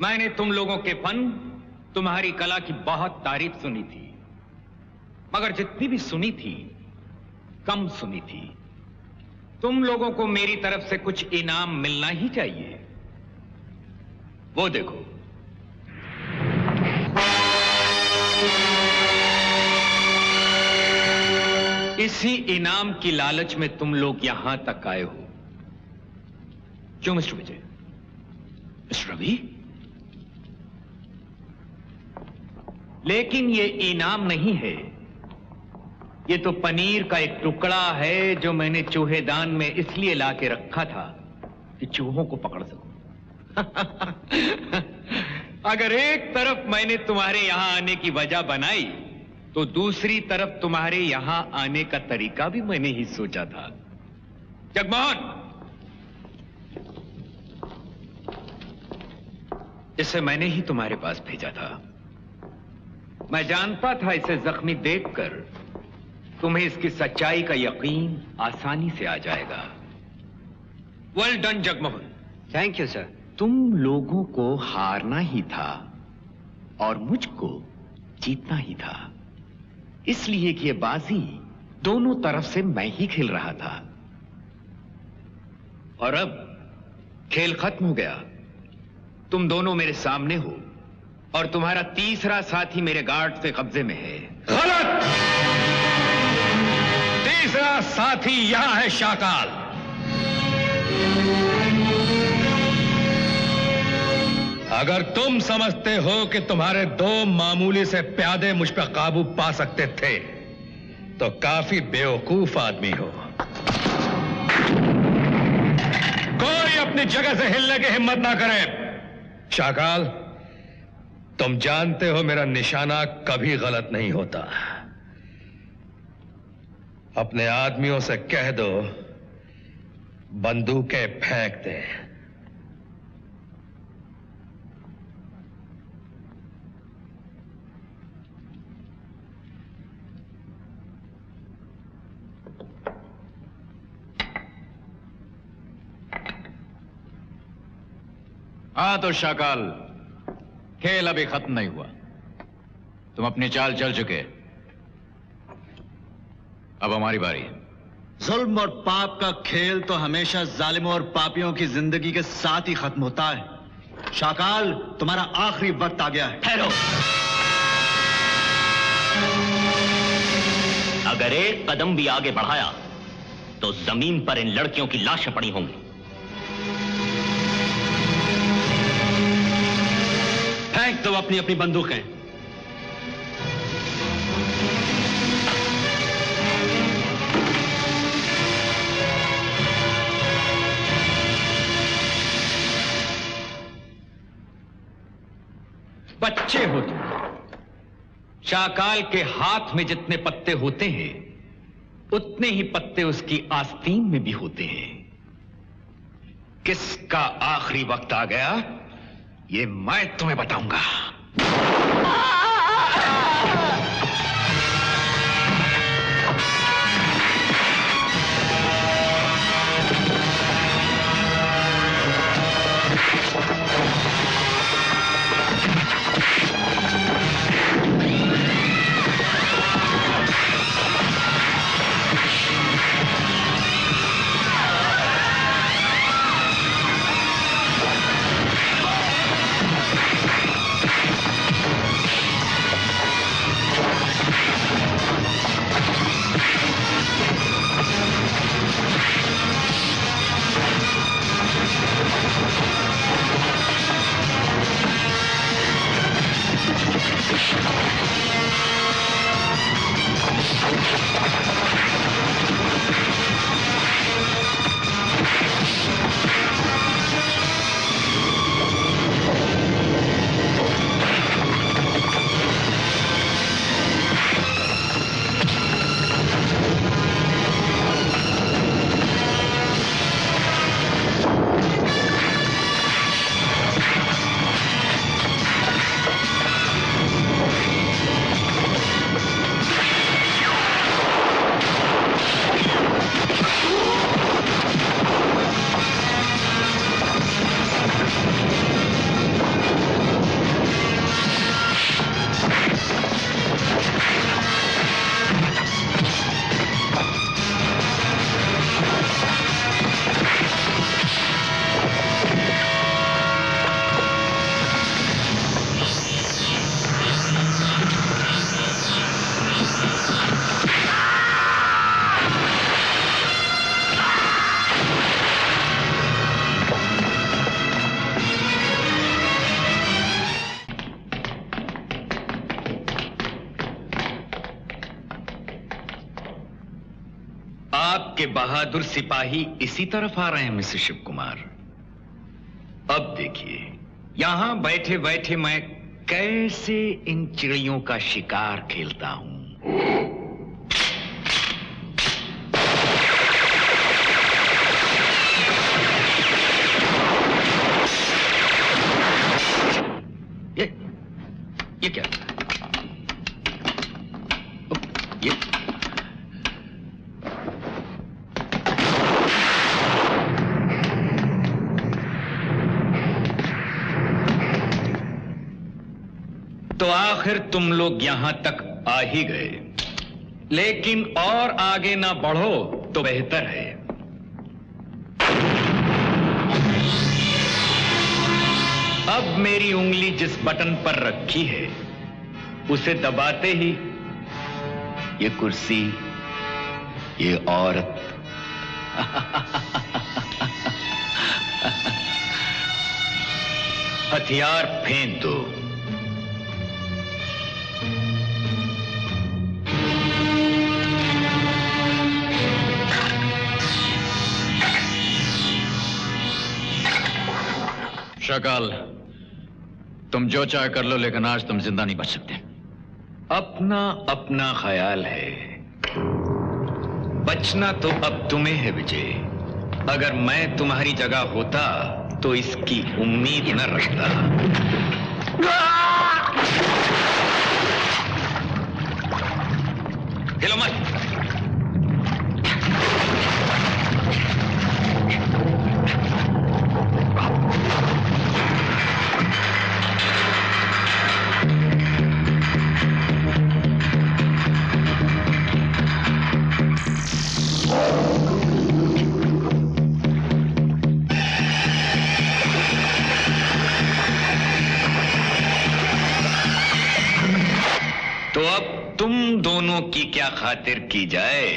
मैंने तुम लोगों के फन, तुम्हारी कला की बहुत तारीफ सुनी थी, मगर जितनी भी सुनी थी कम सुनी थी। तुम लोगों को मेरी तरफ से कुछ इनाम मिलना ही चाहिए। वो देखो, इसी इनाम की लालच में तुम लोग यहां तक आए हो। क्यों मिस्टर विजय? मिस्टर रवि? लेकिन ये इनाम नहीं है, ये तो पनीर का एक टुकड़ा है जो मैंने चूहेदान में इसलिए लाके रखा था कि चूहों को पकड़ सकूं। अगर एक तरफ मैंने तुम्हारे यहां आने की वजह बनाई, तो दूसरी तरफ तुम्हारे यहां आने का तरीका भी मैंने ही सोचा था। जगमोहन, इसे मैंने ही तुम्हारे पास भेजा था। मैं जानता था इसे जख्मी देखकर तुम्हें इसकी सच्चाई का यकीन आसानी से आ जाएगा। Well done Jagmohan. Thank you sir. तुम लोगों को हारना ही था और मुझको जीतना ही था, इसलिए कि ये बाजी दोनों तरफ से मैं ही खेल रहा था। और अब खेल खत्म हो गया। तुम दोनों मेरे सामने हो और तुम्हारा तीसरा साथी मेरे गार्ड के कब्जे में है। गलत! तीसरा साथी यहां है शाकाल। अगर तुम समझते हो कि तुम्हारे दो मामूली से प्यादे मुझ पर काबू पा सकते थे, तो काफी बेवकूफ आदमी हो। कोई अपनी जगह से हिलने की हिम्मत ना करे। शाकाल, तुम जानते हो मेरा निशाना कभी गलत नहीं होता। अपने आदमियों से कह दो बंदूकें फेंक दे। हाँ तो शाकाल, खेल अभी खत्म नहीं हुआ। तुम अपनी चाल चल चुके, अब हमारी बारी है। जुल्म और पाप का खेल तो हमेशा जालिमों और पापियों की जिंदगी के साथ ही खत्म होता है। शाकाल, तुम्हारा आखिरी वक्त आ गया है। ठहरो। अगर एक कदम भी आगे बढ़ाया तो जमीन पर इन लड़कियों की लाशें पड़ी होंगी। फेंक दो अपनी अपनी बंदूकें। बच्चे हो तुम। शाकाल के हाथ में जितने पत्ते होते हैं, उतने ही पत्ते उसकी आस्तीन में भी होते हैं। किसका आखिरी वक्त आ गया, ये मैं तुम्हें बताऊंगा। आपके बहादुर सिपाही इसी तरफ आ रहे हैं मिस्टर शिव कुमार। अब देखिए, यहां बैठे बैठे मैं कैसे इन चिड़ियों का शिकार खेलता हूं। ये क्या? ये तो आखिर तुम लोग यहां तक आ ही गए, लेकिन और आगे ना बढ़ो तो बेहतर है। अब मेरी उंगली जिस बटन पर रखी है उसे दबाते ही ये कुर्सी, ये औरत हथियार फेंक दो। शाकाल, तुम जो चाहे कर लो, लेकिन आज तुम जिंदा नहीं बच सकते। अपना अपना ख्याल है, बचना तो अब तुम्हें है विजय। अगर मैं तुम्हारी जगह होता तो इसकी उम्मीद न रखता। हिलो मत। तो अब तुम दोनों की क्या खातिर की जाए?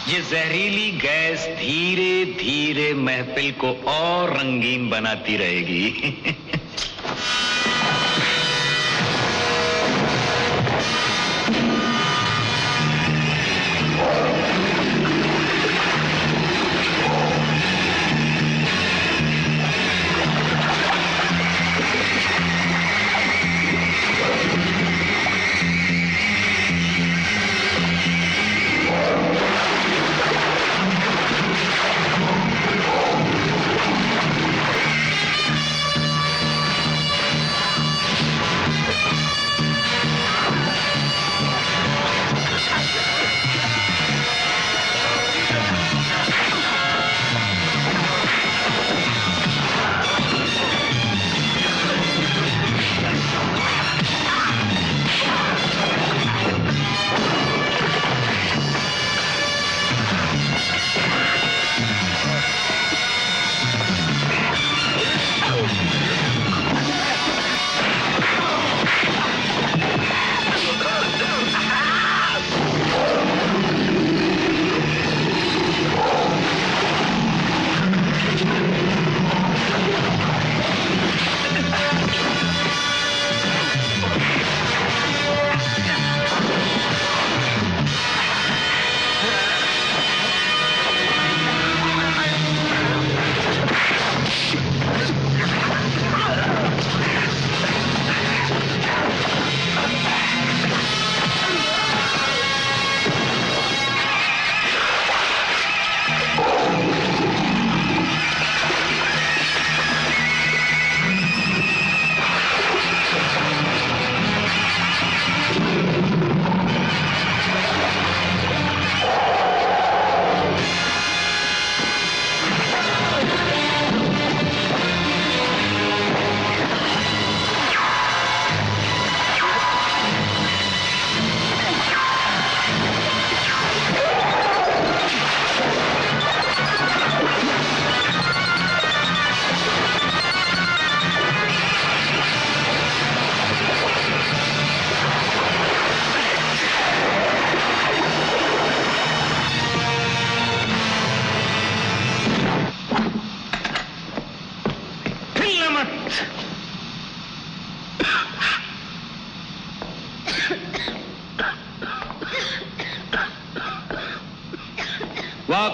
ये जहरीली गैस धीरे धीरे महफिल को और रंगीन बनाती रहेगी।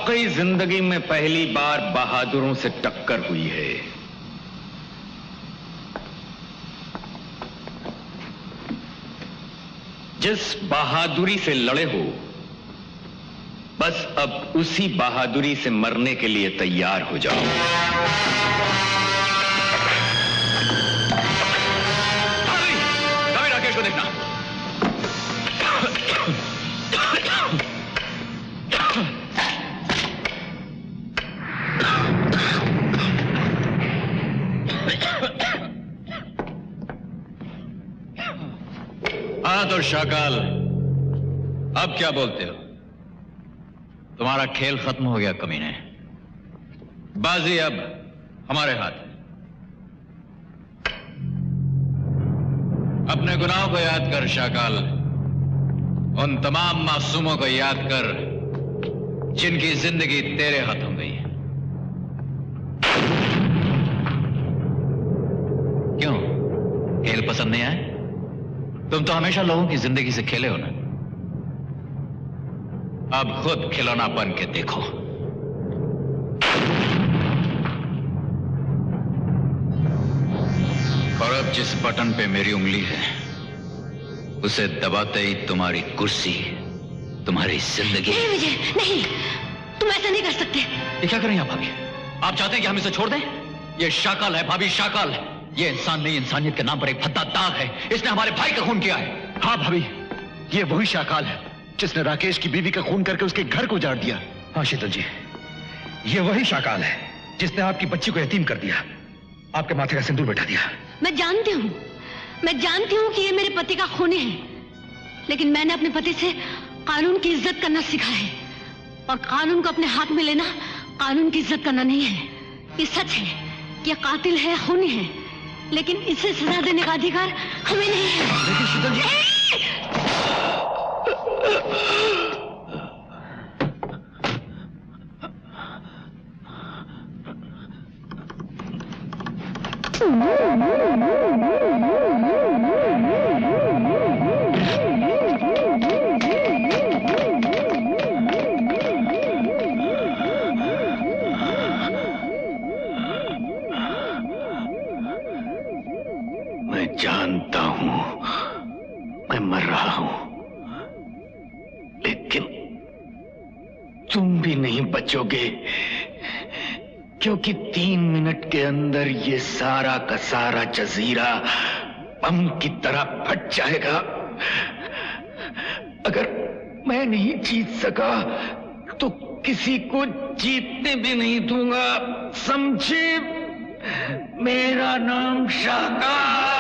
वाकई जिंदगी में पहली बार बहादुरों से टक्कर हुई है। जिस बहादुरी से लड़े हो, बस अब उसी बहादुरी से मरने के लिए तैयार हो जाओ। कभी राकेश को देखना। हाँ तो शाकाल, अब क्या बोलते हो? तुम्हारा खेल खत्म हो गया कमीने। बाजी अब हमारे हाथ है। अपने गुनाहों को याद कर शाकाल, उन तमाम मासूमों को याद कर जिनकी जिंदगी तेरे हाथों गई है। क्यों, खेल पसंद नहीं आए? तुम तो हमेशा लोगों की जिंदगी से खेले हो ना। अब खुद खिलौना बन के देखो। और अब जिस बटन पे मेरी उंगली है, उसे दबाते ही तुम्हारी कुर्सी, तुम्हारी जिंदगी। नहीं विजय, नहीं, तुम ऐसा नहीं कर सकते। ये क्या करें आप भाभी? आप चाहते हैं कि हम इसे छोड़ दें? ये शाकाल है भाभी, शाकाल है। ये इंसान नहीं, इंसानियत के नाम पर एक भद्दा दाग है। इसने हमारे भाई का खून किया है। हाँ भाभी, ये वही शाकाल है जिसने राकेश की बीवी का खून करके उसके घर को उजाड़ दिया। हाँ शीतल जी, ये वही शाकाल है जिसने आपकी बच्ची को यतीम कर दिया, आपके माथे का सिंदूर बैठा दिया। मैं जानती हूँ कि ये मेरे पति का खूनी है, लेकिन मैंने अपने पति से कानून की इज्जत करना सीखा है, और कानून को अपने हाथ में लेना कानून की इज्जत करना नहीं है। ये सच है कि ये कातिल है, खूनी है, लेकिन इसे सजा देने का अधिकार हमें नहीं है। लेकिन शीतल जी, मैं जानता हूं मैं मर रहा हूं, लेकिन तुम भी नहीं बचोगे, क्योंकि 3 मिनट के अंदर ये सारा का सारा जजीरा बम की तरह फट जाएगा। अगर मैं नहीं जीत सका तो किसी को जीतने भी नहीं दूंगा, समझे? मेरा नाम शाकाल।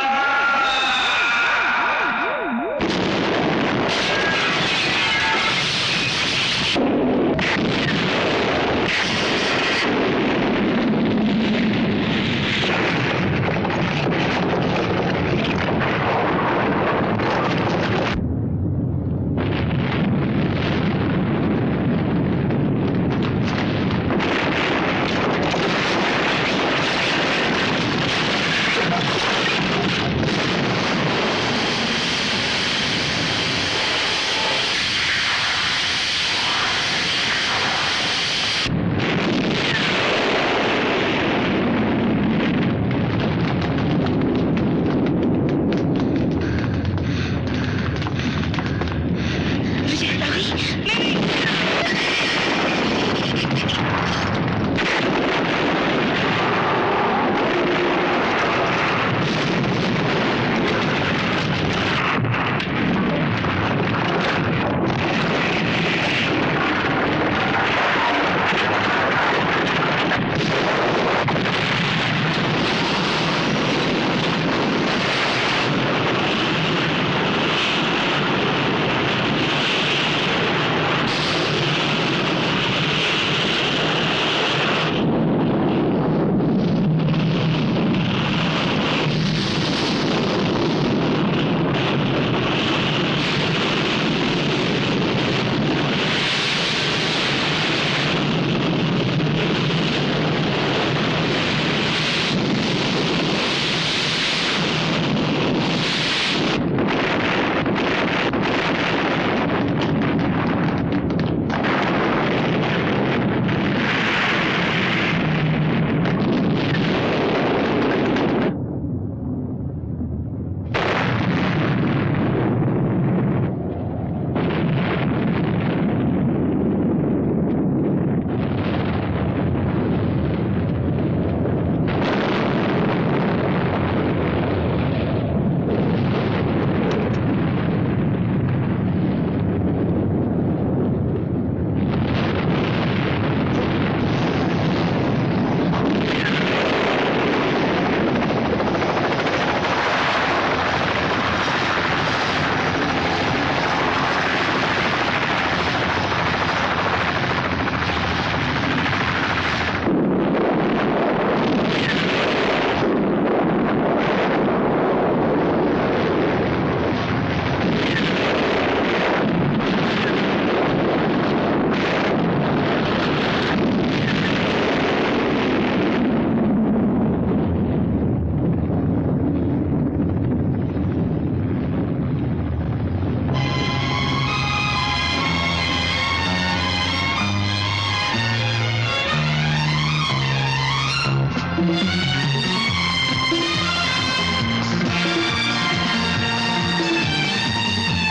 है।